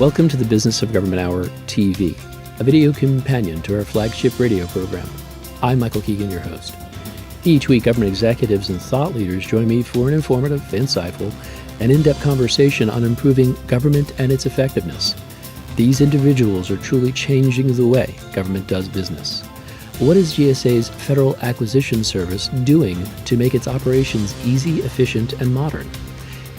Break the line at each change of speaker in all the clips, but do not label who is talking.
Welcome to the Business of Government Hour TV, a video companion to our flagship radio program. I'm Michael Keegan, your host. Each week, government executives and thought leaders join me for an informative, insightful, and in-depth conversation on improving government and its effectiveness. These individuals are truly changing the way government does business. What is GSA's Federal Acquisition Service doing to make its operations easy, efficient, and modern?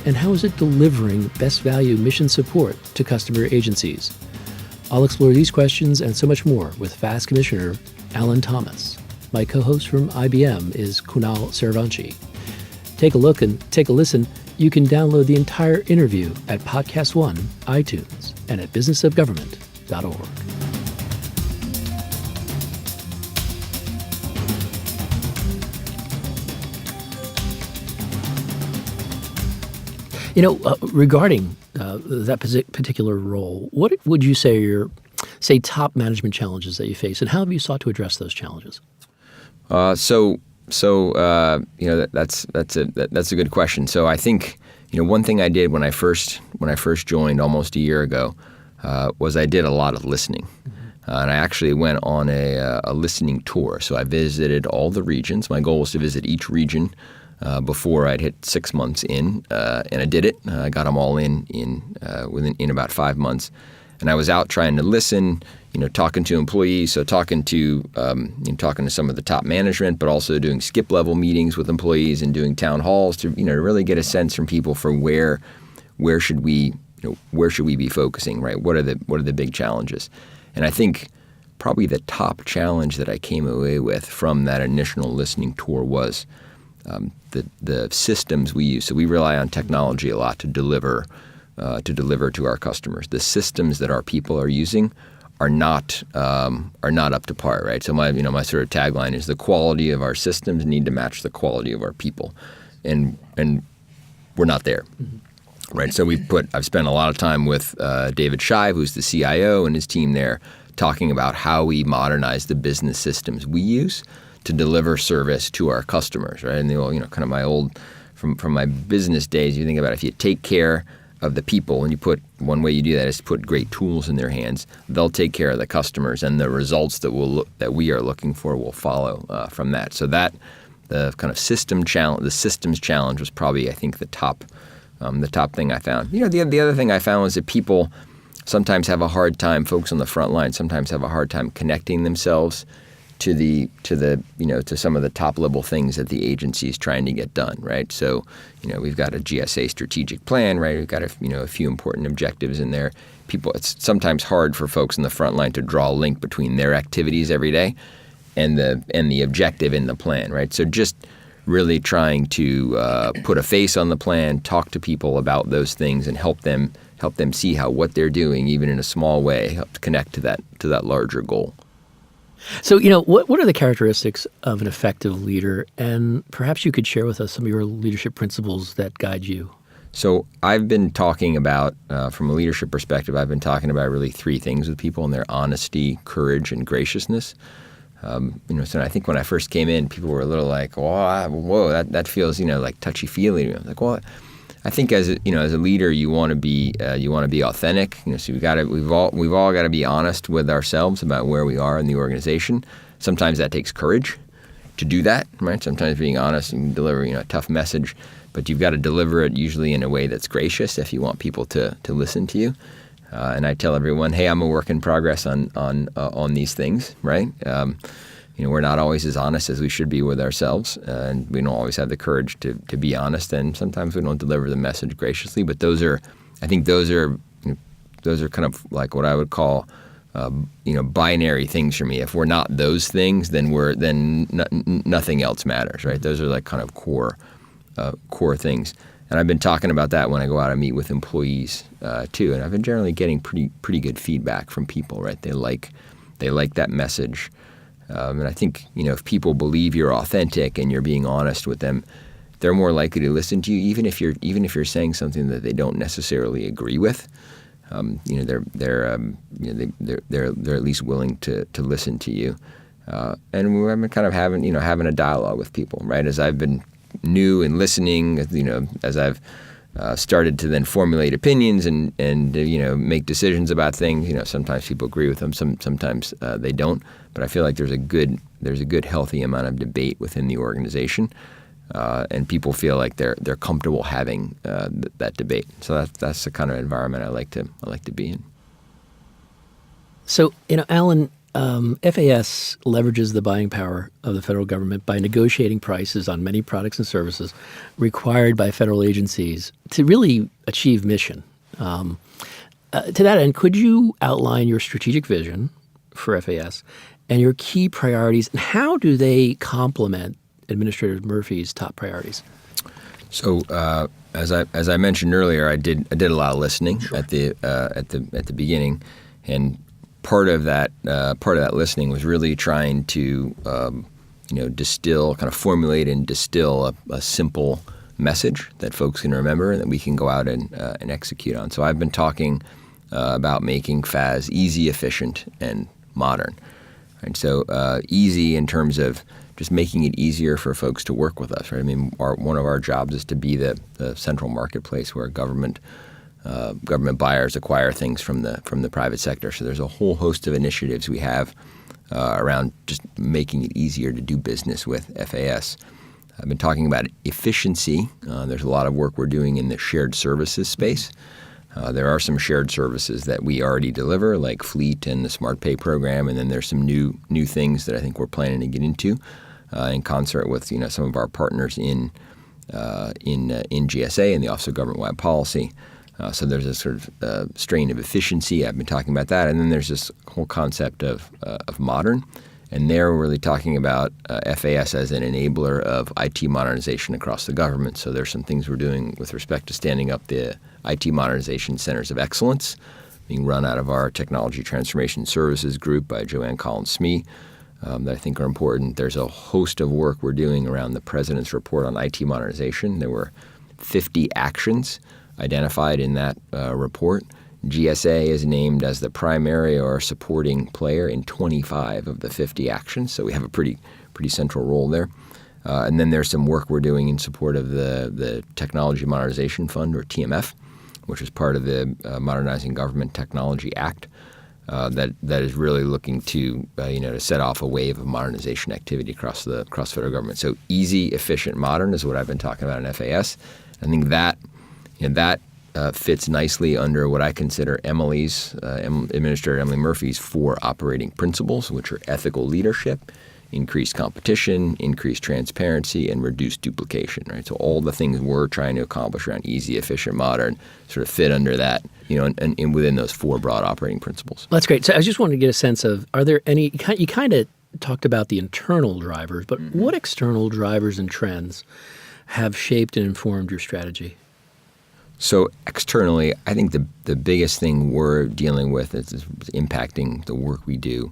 And how is it delivering best value mission support to customer agencies? I'll explore these questions and so much more with FAS Commissioner Alan Thomas. My co-host from IBM is Kunal Suryavanshi. Take a look and take a listen. You can download the entire interview at Podcast One, iTunes, and at businessofgovernment.org. Regarding that particular role, what would you say are your, top management challenges that you face, and how have you sought to address those challenges?
That's a good question. So I think, one thing I did when I first joined almost a year ago was I did a lot of listening. And I actually went on a listening tour. So I visited all the regions. My goal was to visit each region before I'd hit 6 months in, and I did it. I got them all in about 5 months, and I was out trying to listen, talking to employees, so talking to some of the top management, but also doing skip level meetings with employees and doing town halls to really get a sense from people for where should we be focusing, right? What are the big challenges? And I think probably the top challenge that I came away with from that initial listening tour was the systems we use. So we rely on technology a lot to deliver to our customers. The systems that our people are using are not up to par, right? So my sort of tagline is the quality of our systems need to match the quality of our people, and we're not there. Mm-hmm. Right. So I've spent a lot of time with David Shive, who's the CIO, and his team there, talking about how we modernize the business systems we use to deliver service to our customers, right? And kind of my old, from my business days, you think about if you take care of the people, and one way you do that is to put great tools in their hands, they'll take care of the customers, and the results that we are looking for will follow from that. So that the kind of systems challenge was probably, I think, the top thing I found. The other thing I found was that people sometimes have a hard time, folks on the front line sometimes have a hard time connecting themselves to some of the top level things that the agency is trying to get done, right? So, we've got a GSA strategic plan, right? We've got a few important objectives in there. It's sometimes hard for folks in the front line to draw a link between their activities every day and the objective in the plan, right? So just really trying to put a face on the plan, talk to people about those things, and help them see how what they're doing, even in a small way, helps connect to that larger goal.
So, what are the characteristics of an effective leader? And perhaps you could share with us some of your leadership principles that guide you.
So I've been talking about, from a leadership perspective, I've been talking about really three things with people, and they're honesty, courage, and graciousness. So I think when I first came in, people were a little like, whoa, that feels, like touchy-feely. I was like, well, I think as a leader, you want to be authentic. So we've all got to be honest with ourselves about where we are in the organization. Sometimes that takes courage to do that, right? Sometimes being honest and delivering a tough message, but you've got to deliver it usually in a way that's gracious if you want people to listen to you. And I tell everyone, hey, I'm a work in progress on these things, right? We're not always as honest as we should be with ourselves, and we don't always have the courage to be honest, and sometimes we don't deliver the message graciously. But those are kind of like what I would call, binary things for me. If we're not those things, then nothing else matters, right? Those are like kind of core things. And I've been talking about that when I go out and meet with employees too, and I've been generally getting pretty good feedback from people, right? They like that message. And I think, if people believe you're authentic and you're being honest with them, they're more likely to listen to you, even if you're saying something that they don't necessarily agree with. They're at least willing to listen to you. And we've been kind of having a dialogue with people, right? As I've been new and listening, as I've started to then formulate opinions and make decisions about things. Sometimes people agree with them, sometimes they don't. But I feel like there's a good healthy amount of debate within the organization, and people feel like they're comfortable having that debate. So that's the kind of environment I like to be in.
So Alan, FAS leverages the buying power of the federal government by negotiating prices on many products and services required by federal agencies to really achieve mission. To that end, could you outline your strategic vision for FAS and your key priorities, and how do they complement Administrator Murphy's top priorities?
So, as I mentioned earlier, I did a lot of listening at the beginning, and part of that listening was really trying to distill, kind of formulate and distill a simple message that folks can remember and that we can go out and execute on. So I've been talking about making FAS easy, efficient, and modern. And so easy in terms of just making it easier for folks to work with us. Right? I mean, one of our jobs is to be the central marketplace where government buyers acquire things from the private sector. So there's a whole host of initiatives we have around just making it easier to do business with FAS. I've been talking about efficiency. There's a lot of work we're doing in the shared services space. There are some shared services that we already deliver, like Fleet and the Smart Pay program, and then there's some new things that I think we're planning to get into in concert with some of our partners in GSA and the Office of Government-Wide Policy. So there's a sort of strain of efficiency. I've been talking about that. And then there's this whole concept of modern. And there we're really talking about FAS as an enabler of IT modernization across the government. So there's some things we're doing with respect to standing up the IT modernization centers of excellence being run out of our Technology Transformation Services group by Joanne Collins-Smee that I think are important. There's a host of work we're doing around the President's report on IT modernization. There were 50 actions identified in that report. GSA is named as the primary or supporting player in 25 of the 50 actions, so we have a pretty central role there. And then there's some work we're doing in support of the Technology Modernization Fund, or TMF, which is part of the Modernizing Government Technology Act that is really looking to to set off a wave of modernization activity across federal government. So easy, efficient, modern is what I've been talking about in FAS. I think that fits nicely under what I consider Administrator Emily Murphy's 4 operating principles, which are ethical leadership, increased competition, increased transparency, and reduced duplication. Right. So all the things we're trying to accomplish around easy, efficient, modern sort of fit under that, and within those 4 broad operating principles.
That's great. So I just wanted to get a sense of, are there any? You kind of talked about the internal drivers, but what external drivers and trends have shaped and informed your strategy?
So externally, I think the biggest thing we're dealing with is impacting the work we do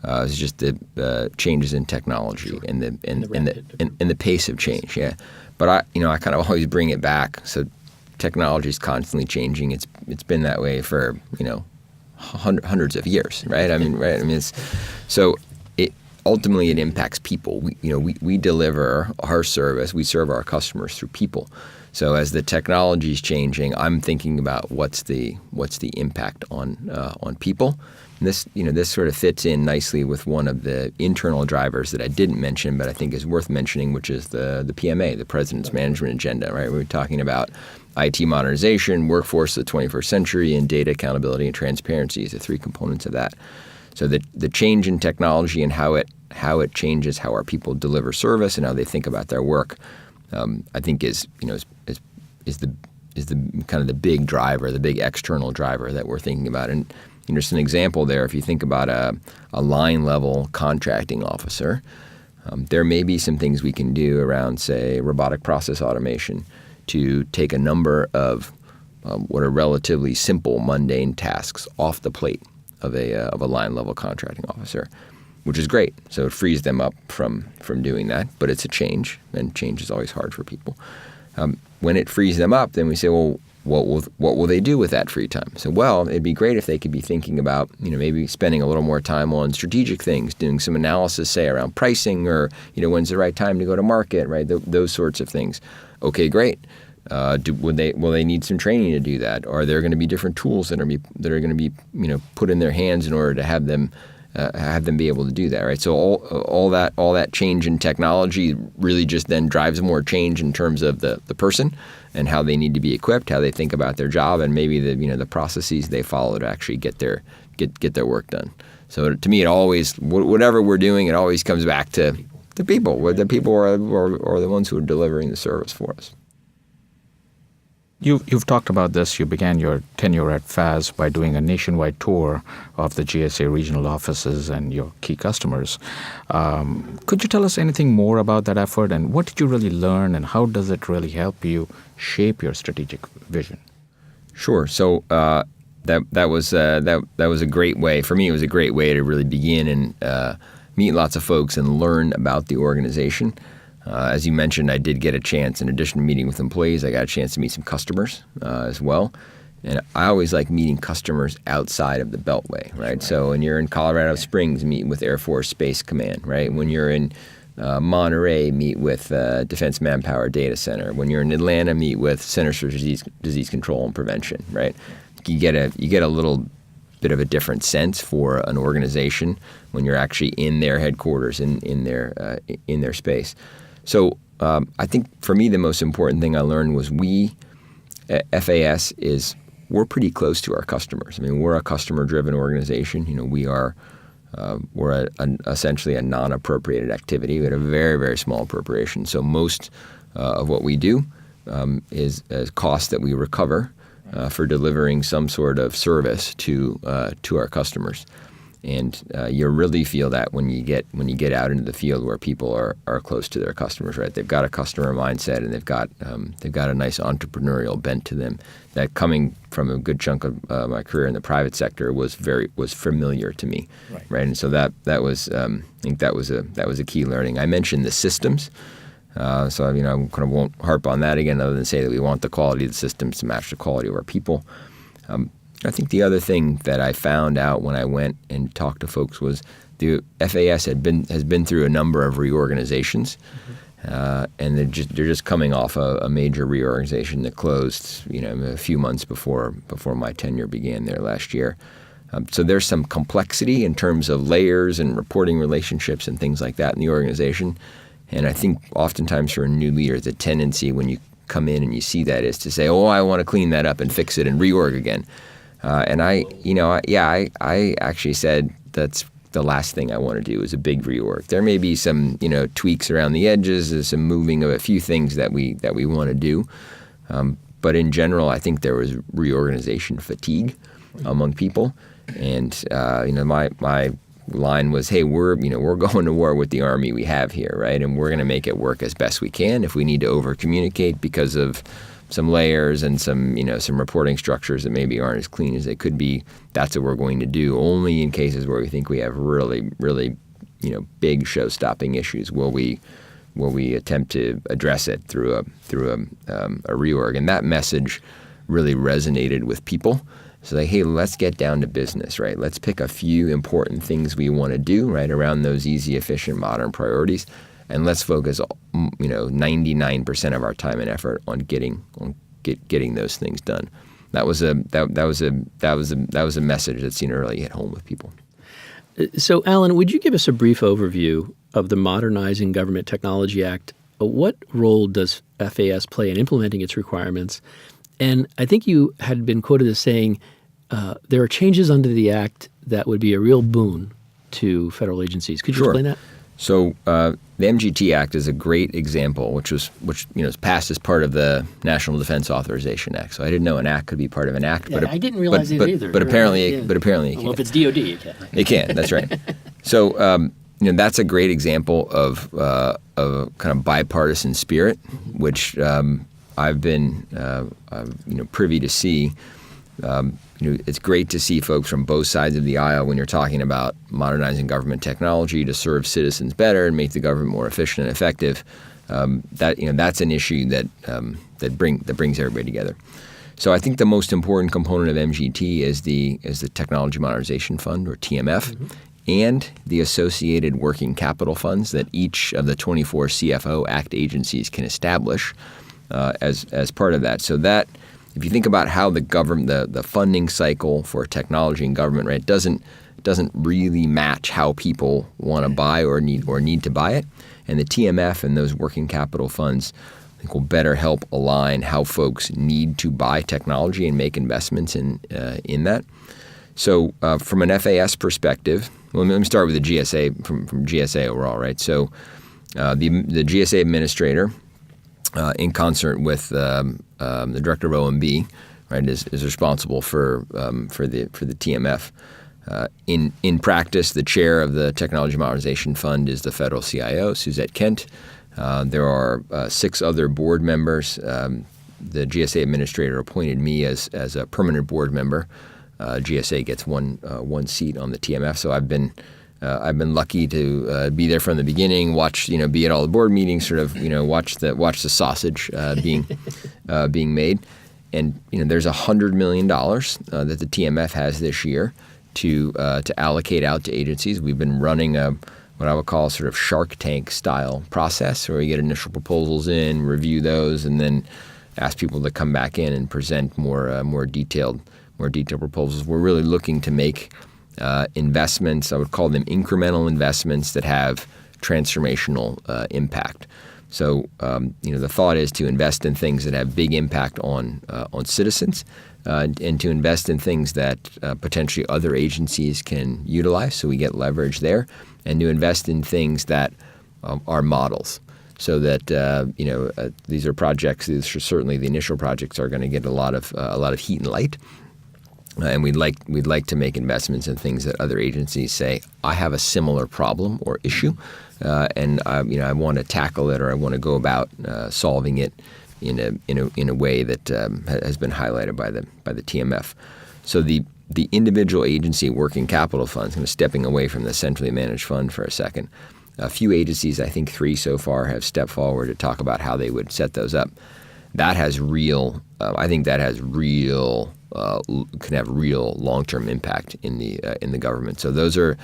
is just the changes in technology and the pace of change. Yeah, but I kind of always bring it back. So technology is constantly changing. It's been that way for hundreds of years, right? I mean, it's so. Ultimately, it impacts people. We deliver our service. We serve our customers through people. So as the technology is changing, I'm thinking about what's the impact on people. And this sort of fits in nicely with one of the internal drivers that I didn't mention, but I think is worth mentioning, which is the PMA, the President's Management Agenda. Right, we're talking about IT modernization, workforce of the 21st century, and data accountability and transparency is the 3 components of that. So the change in technology and how it changes how our people deliver service and how they think about their work, I think is the kind of the big driver, the big external driver that we're thinking about. And just an example there, if you think about a line level contracting officer, there may be some things we can do around, say, robotic process automation to take a number of what are relatively simple, mundane tasks off the plate of a line level contracting officer, which is great. So it frees them up from doing that, but it's a change, and change is always hard for people. When it frees them up, then we say, well, what will they do with that free time? So, well, it'd be great if they could be thinking about, maybe spending a little more time on strategic things, doing some analysis, say, around pricing, or, when's the right time to go to market, right? Those sorts of things. Okay, great. Will they need some training to do that? Are there going to be different tools that are going to be put in their hands in order to have them be able to do that, right? So all that change in technology really just then drives more change in terms of the person and how they need to be equipped, how they think about their job, and maybe the processes they follow to actually get their work done. So to me, it always, whatever we're doing, it always comes back to the people. The people are the ones who are delivering the service for us.
You've talked about this. You began your tenure at FAS by doing a nationwide tour of the GSA regional offices and your key customers. Could you tell us anything more about that effort, and what did you really learn, and how does it really help you shape your strategic vision?
Sure. So that was a great way for me. It was a great way to really begin and meet lots of folks and learn about the organization. As you mentioned, I did get a chance, in addition to meeting with employees, I got a chance to meet some customers as well. And I always like meeting customers outside of the Beltway, right? So when you're in Colorado Springs, meet with Air Force Space Command, right? When you're in Monterey, meet with Defense Manpower Data Center. When you're in Atlanta, meet with Centers for Disease Control and Prevention, right? You get a little bit of a different sense for an organization when you're actually in their headquarters, in their space. So I think for me, the most important thing I learned was FAS we're pretty close to our customers. I mean, we're a customer-driven organization. We're essentially a non-appropriated activity. We had a very, very small appropriation. So most of what we do is costs that we recover for delivering some sort of service to our customers. And you really feel that when you get out into the field where people are close to their customers, right? They've got a customer mindset, and they've got a nice entrepreneurial bent to them. That, coming from a good chunk of my career in the private sector, was familiar to me, right? And so that was I think that was a key learning. I mentioned the systems, so I kind of won't harp on that again, other than say that we want the quality of the systems to match the quality of our people. I think the other thing that I found out when I went and talked to folks was the FAS has been through a number of reorganizations, and they're just coming off a major reorganization that closed, a few months before my tenure began there last year. So there's some complexity in terms of layers and reporting relationships and things like that in the organization. And I think oftentimes for a new leader, the tendency when you come in and you see that is to say, "Oh, I want to clean that up and fix it and reorg again." And I actually said that's the last thing I want to do is a big reorg. There may be some, tweaks around the edges, there's some moving of a few things that we want to do. But in general, I think there was reorganization fatigue among people. And, my line was, hey, we're going to war with the Army we have here, right? And we're going to make it work as best we can. If we need to over-communicate because of some layers and some reporting structures that maybe aren't as clean as they could be, that's what we're going to do. Only in cases where we think we have really, really, big show-stopping issues will we attempt to address it through a reorg. And that message really resonated with people. So like, hey, let's get down to business, right? Let's pick a few important things we want to do, right, around those easy, efficient, modern priorities. And let's focus, 99% of our time and effort on getting those things done. That was a message that seemed to really hit home with people.
So, Alan, would you give us a brief overview of the Modernizing Government Technology Act? What role does FAS play in implementing its requirements? And I think you had been quoted as saying there are changes under the Act that would be a real boon to federal agencies. Could you explain that?
So the MGT Act is a great example, which is passed as part of the National Defense Authorization Act. So I didn't know an act could be part of an act.
Yeah, I didn't realize it either.
But apparently, it can.
Well, if it's DOD, it can.
It can. That's right. So that's a great example of a kind of bipartisan spirit, which I've been privy to see. It's great to see folks from both sides of the aisle when you're talking about modernizing government technology to serve citizens better and make the government more efficient and effective. That's an issue that brings everybody together. So I think the most important component of MGT is the Technology Modernization Fund, or TMF, and the associated working capital funds that each of the 24 CFO Act agencies can establish as part of that. So that, if you think about how the funding cycle for technology in government, right, doesn't really match how people want to buy or need to buy it. And the TMF and those working capital funds, I think, will better help align how folks need to buy technology and make investments in that. So from an FAS perspective, well, let me start with the GSA from GSA overall, right? So the GSA administrator, in concert with the director of OMB, right, is responsible for the TMF. In practice, the chair of the Technology Modernization Fund is the federal CIO, Suzette Kent. There are 6 other board members. The GSA administrator appointed me as a permanent board member. GSA gets one seat on the TMF, so I've been lucky to be there from the beginning, be at all the board meetings, sort of watch the sausage being made. And there's $100 million that the TMF has this year to allocate out to agencies. We've been running what I would call sort of Shark Tank style process, where we get initial proposals in, review those, and then ask people to come back in and present more detailed proposals. We're really looking to make investments. I would call them incremental investments that have transformational impact. So the thought is to invest in things that have big impact on citizens, and to invest in things that potentially other agencies can utilize, so we get leverage there, and to invest in things that are models, so that these are projects. These are certainly the initial projects are going to get a lot of heat and light. And we'd like to make investments in things that other agencies say, I have a similar problem or issue, and I want to tackle it, or I want to go about solving it in a way that has been highlighted by the TMF. So the individual agency working capital funds, kind of stepping away from the centrally managed fund for a second. A few agencies, I think 3 so far, have stepped forward to talk about how they would set those up. That has can have real long-term impact in the government. So those are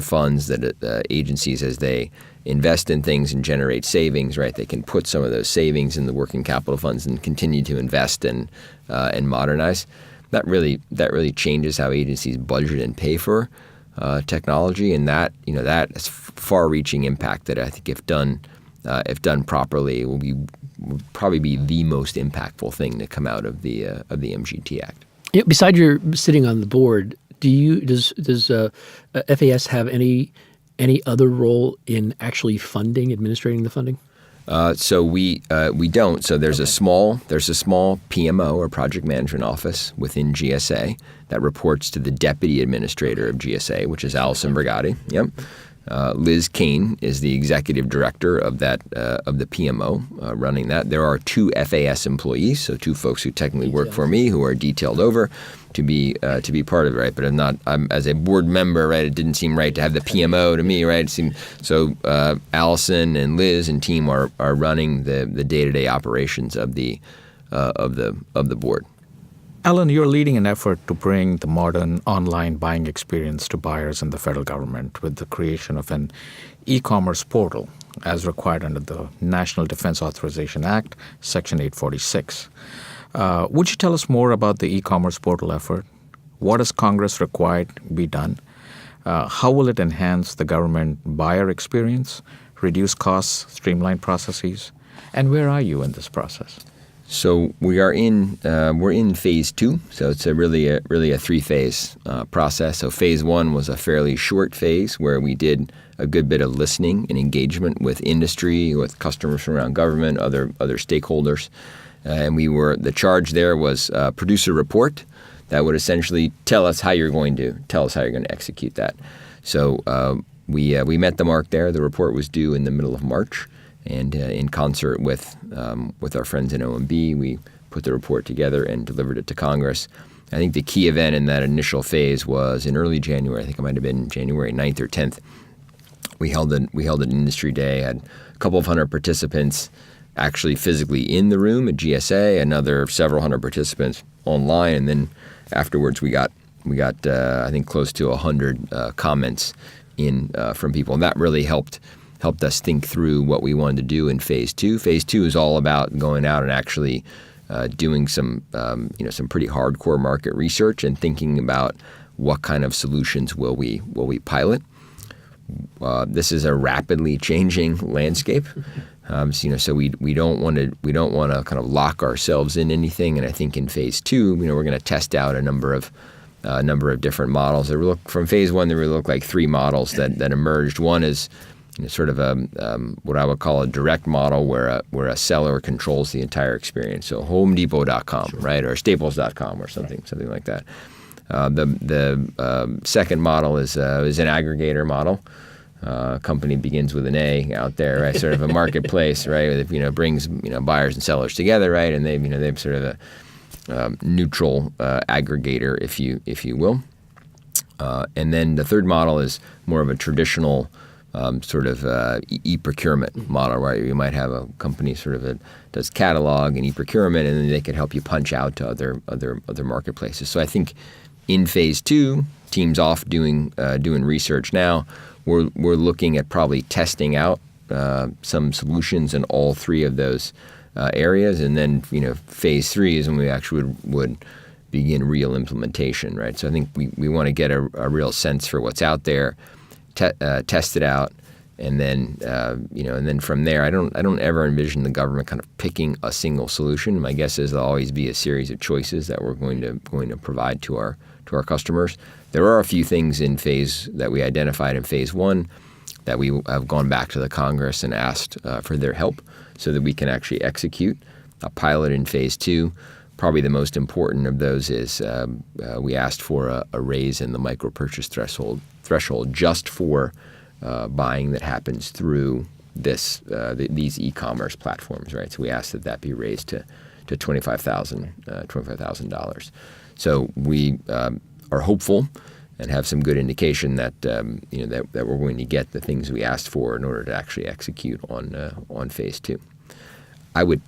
funds that agencies, as they invest in things and generate savings, right? They can put some of those savings in the working capital funds and continue to invest and modernize. That really changes how agencies budget and pay for technology, and that has far-reaching impact that I think, if done properly, will probably be the most impactful thing to come out of the MGT Act.
Yeah, besides your sitting on the board, does FAS have any other role in actually administrating the funding?
So we don't. So there's a small PMO, or project management office, within GSA that reports to the deputy administrator of GSA, which is Allison Brigatti. Yep. Liz Kane is the executive director of the PMO running that. There are 2 FAS employees, so 2 folks who technically work for me, who are detailed over to be part of it, right? But I'm as a board member, right? It didn't seem right to have the PMO to me, right? It seemed so. Allison and Liz and team are running the day-to-day operations of the board.
Alan, you're leading an effort to bring the modern online buying experience to buyers in the federal government with the creation of an e-commerce portal as required under the National Defense Authorization Act, Section 846. Would you tell us more about the e-commerce portal effort? What does Congress require be done? How will it enhance the government buyer experience, reduce costs, streamline processes? And where are you in this process?
So we're in phase 2. So it's really a 3-phase process. So phase 1 was a fairly short phase where we did a good bit of listening and engagement with industry, with customers from around government, other stakeholders, and the charge there was produce a report that would essentially tell us how you're going to execute that. So we met the mark there. The report was due in the middle of March. And in concert with our friends in OMB, we put the report together and delivered it to Congress. I think the key event in that initial phase was in early January. I think it might have been January 9th or 10th. We held an industry day, had a couple of hundred participants actually physically in the room at GSA, another several hundred participants online, and then afterwards we got I think close to 100 comments in from people, and that really helped helped us think through what we wanted to do in phase 2. Phase 2 is all about going out and actually doing some pretty hardcore market research and thinking about what kind of solutions will we pilot. This is a rapidly changing landscape, so we don't want to kind of lock ourselves in anything. And I think in phase 2, we're going to test out a number of different models. From phase 1, there really look like 3 models that emerged. One is sort of what I would call a direct model where a seller controls the entire experience. So HomeDepot.com, sure, right, or Staples.com or something like that. The second model is an aggregator model. Company begins with an A out there, right? Sort of a marketplace, right? That brings buyers and sellers together, right? And they've sort of a neutral aggregator, if you will. And then the third model is more of a traditional sort of e-procurement model, right? You might have a company sort of does catalog and e-procurement, and then they could help you punch out to other marketplaces. So I think in phase 2, teams off doing research now. We're looking at probably testing out some solutions in all 3 of those areas, and then phase 3 is when we actually would begin real implementation, right? So I think we want to get a real sense for what's out there, test it out, and then and then from there, I don't ever envision the government kind of picking a single solution. My guess is there'll always be a series of choices that we're going to provide to our customers. There are a few things that we identified in phase 1 that we have gone back to the Congress and asked for their help so that we can actually execute a pilot in phase 2. Probably the most important of those is we asked for a raise in the micro purchase threshold just for buying that happens through these e-commerce platforms, right? So we asked that be raised to $25,000. So we are hopeful and have some good indication that that we're going to get the things we asked for in order to actually execute on phase 2. I would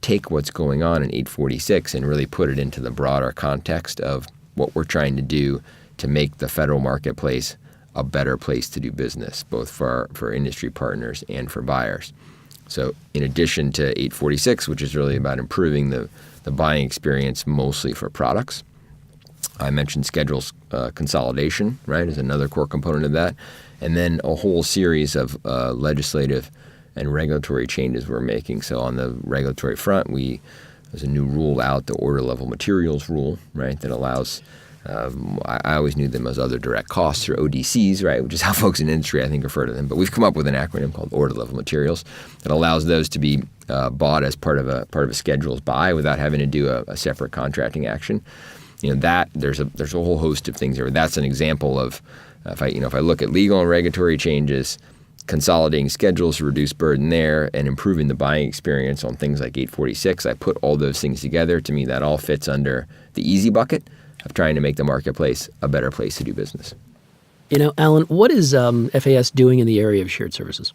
take what's going on in 846 and really put it into the broader context of what we're trying to do to make the federal marketplace a better place to do business, both for industry partners and for buyers. So in addition to 846, which is really about improving the buying experience mostly for products, I mentioned schedules consolidation, right, is another core component of that. And then a whole series of legislative and regulatory changes we're making. So on the regulatory front, there's a new rule out, the order level materials rule, right, that allows, I always knew them as other direct costs or ODCs, right, which is how folks in industry, I think, refer to them. But we've come up with an acronym called order level materials that allows those to be bought as part of a schedules buy without having to do a separate contracting action. That there's a whole host of things there. That's an example of if I look at legal and regulatory changes, consolidating schedules to reduce burden there, and improving the buying experience on things like 846. I put all those things together. To me, that all fits under the easy bucket of trying to make the marketplace a better place to do business.
Alan, what is FAS doing in the area of shared services?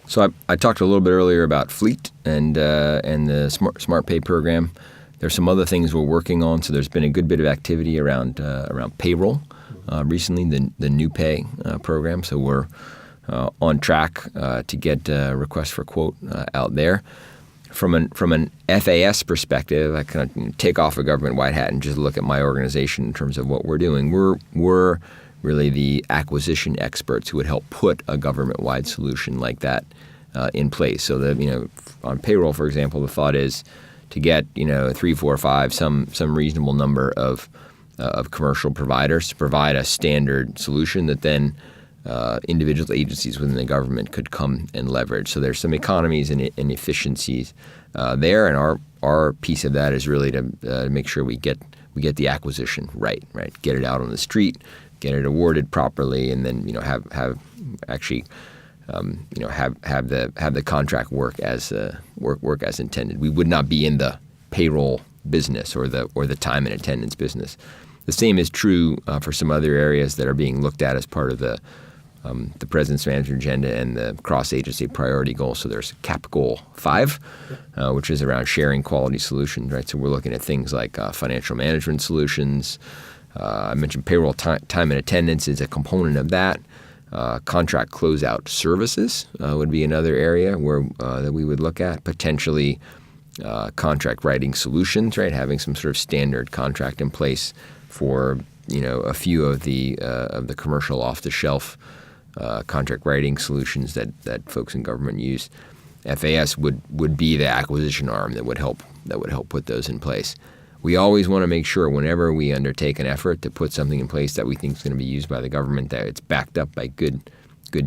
So I talked a little bit earlier about fleet and the Smart Pay program. There's some other things we're working on. So there's been a good bit of activity around payroll recently, the new pay program. So we're on track to get a request for quote out there. From an FAS perspective, I kind of take off a government white hat and just look at my organization in terms of what we're doing. We're really the acquisition experts who would help put a government-wide solution like that in place. So that on payroll, for example, the thought is to get 3, 4, 5, some reasonable number of commercial providers to provide a standard solution that then individual agencies within the government could come and leverage. So there's some economies and efficiencies there, and our piece of that is really to make sure we get the acquisition right, get it out on the street, get it awarded properly, and then have the contract work as intended. We would not be in the payroll business or the time and attendance business. The same is true for some other areas that are being looked at as part of the President's Management Agenda and the cross-agency priority goal. So there's CAP Goal 5, which is around sharing quality solutions, right? So we're looking at things like financial management solutions. I mentioned payroll time and attendance is a component of that. Contract closeout services would be another area where that we would look at. Potentially contract writing solutions, right? Having some sort of standard contract in place for a few of the commercial off-the-shelf contract writing solutions that folks in government use. FAS would be the acquisition arm that would help put those in place. We always want to make sure whenever we undertake an effort to put something in place that we think is going to be used by the government that it's backed up by good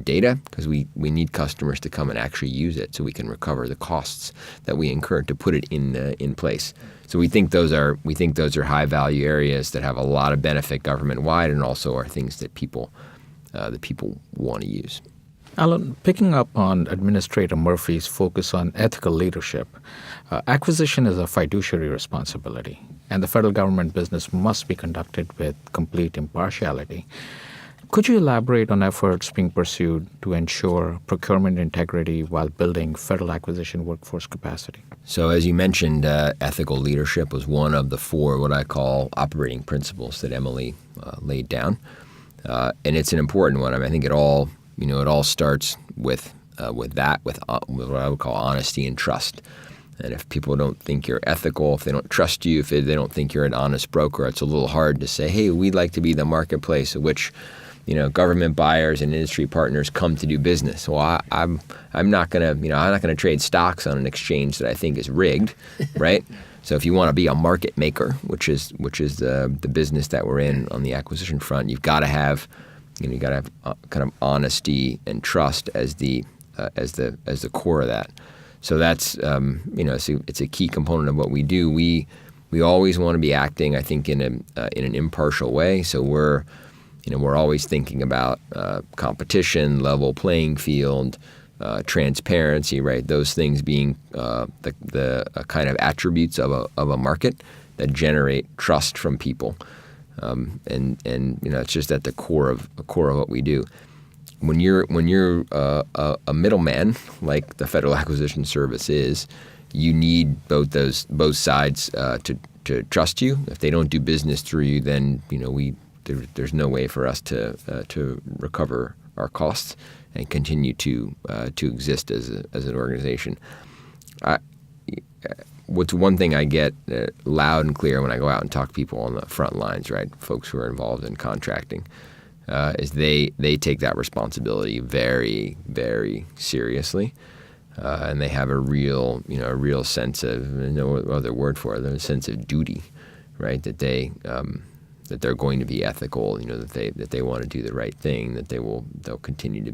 data, because we need customers to come and actually use it so we can recover the costs that we incur to put it in place. So we think those are high value areas that have a lot of benefit government wide, and also are things that people want to use.
Alan, picking up on Administrator Murphy's focus on ethical leadership, acquisition is a fiduciary responsibility, and the federal government business must be conducted with complete impartiality. Could you elaborate on efforts being pursued to ensure procurement integrity while building federal acquisition workforce capacity?
So as you mentioned, ethical leadership was one of the 4 what I call operating principles that Emily laid down. And it's an important one. I mean, I think it all starts with what I would call honesty and trust. And if people don't think you're ethical, if they don't trust you, if they don't think you're an honest broker, it's a little hard to say, hey, we'd like to be the marketplace at which government buyers and industry partners come to do business. Well, I'm not gonna trade stocks on an exchange that I think is rigged, right? So if you want to be a market maker, which is the business that we're in on the acquisition front, you've got to have kind of honesty and trust as the core of that. So that's it's a key component of what we do. We always want to be acting, I think, in an impartial way. So we're always thinking about competition, level playing field, transparency, right? Those things being the kind of attributes of a market that generate trust from people. And it's just at the core of what we do. When you're a middleman, like the Federal Acquisition Service is, you need both sides to trust you. If they don't do business through you, then there's no way for us to recover our costs and continue to exist as an organization. What's one thing I get loud and clear when I go out and talk to people on the front lines, right? Folks who are involved in contracting, is they take that responsibility very, very seriously, and they have a real sense of, no other word for it, a sense of duty, right? That they're going to be ethical, that they want to do the right thing, that they'll continue to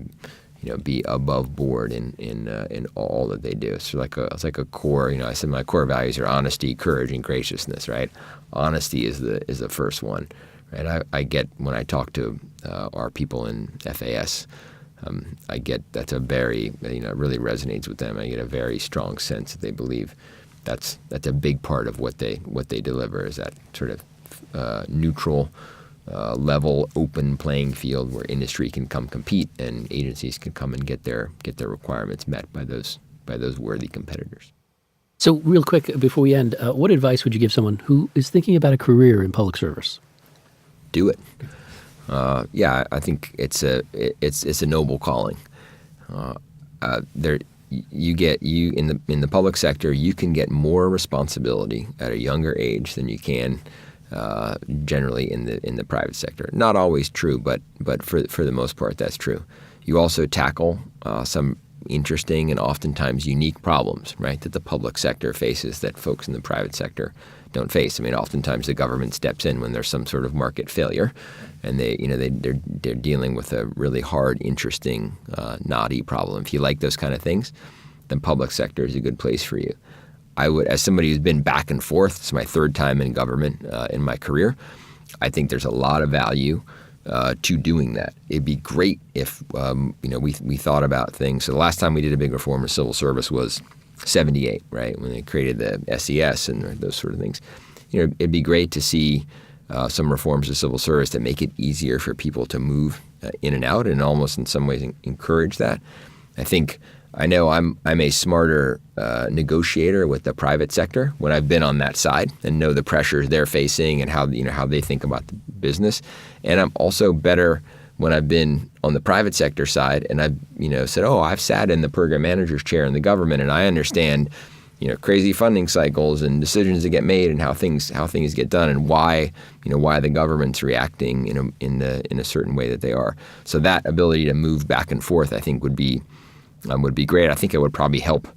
be above board in all that they do. It's like a core. I said my core values are honesty, courage, and graciousness. Right? Honesty is the first one. Right? I get when I talk to our people in FAS, I get that's a very it really resonates with them. I get a very strong sense that they believe that's a big part of what they deliver, is that sort of neutral. Level, open playing field where industry can come compete and agencies can come and get their requirements met by those worthy competitors.
So real quick before we end, what advice would you give someone who is thinking about a career in public service?
Do it. I think it's a noble calling. You in the public sector, you can get more responsibility at a younger age than you can generally in the private sector. Not always true, but for the most part, that's true. You also tackle some interesting and oftentimes unique problems, right, that the public sector faces that folks in the private sector don't face. I mean, oftentimes the government steps in when there's some sort of market failure, and they're dealing with a really hard, interesting, knotty problem. If you like those kind of things, then public sector is a good place for you. I would, as somebody who's been back and forth, it's my 3rd time in government in my career, I think there's a lot of value to doing that. It'd be great if we thought about things. So the last time we did a big reform of civil service was 1978, right, when they created the SES and those sort of things. It'd be great to see some reforms of civil service that make it easier for people to move in and out, and almost in some ways encourage that. I know I'm a smarter negotiator with the private sector when I've been on that side and know the pressures they're facing and how they think about the business. And I'm also better when I've been on the private sector side and I've, said, I've sat in the program manager's chair in the government and I understand, crazy funding cycles and decisions that get made and how things get done and why the government's reacting, in a certain way that they are. So that ability to move back and forth, I think would be great. I think it would probably help,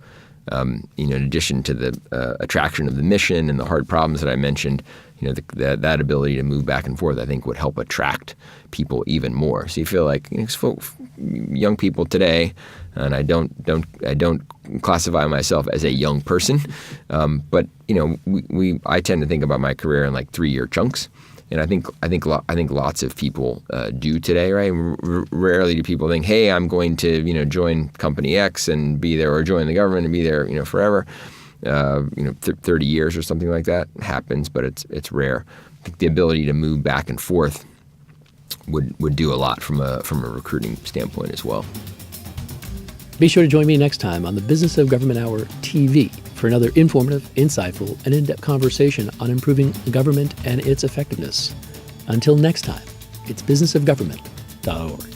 in addition to the attraction of the mission and the hard problems that I mentioned, that ability to move back and forth, I think would help attract people even more. So you feel like young people today, and I don't classify myself as a young person, but I tend to think about my career in like 3-year chunks, and I think lots of people do today, right? Rarely do people think, hey, I'm going to join company X and be there, or join the government and be there forever. 30 years or something like that happens, but it's rare. I think the ability to move back and forth would do a lot from a recruiting standpoint as well.
Be sure to join me next time on the Business of Government Hour TV for another informative, insightful, and in-depth conversation on improving government and its effectiveness. Until next time, it's businessofgovernment.org.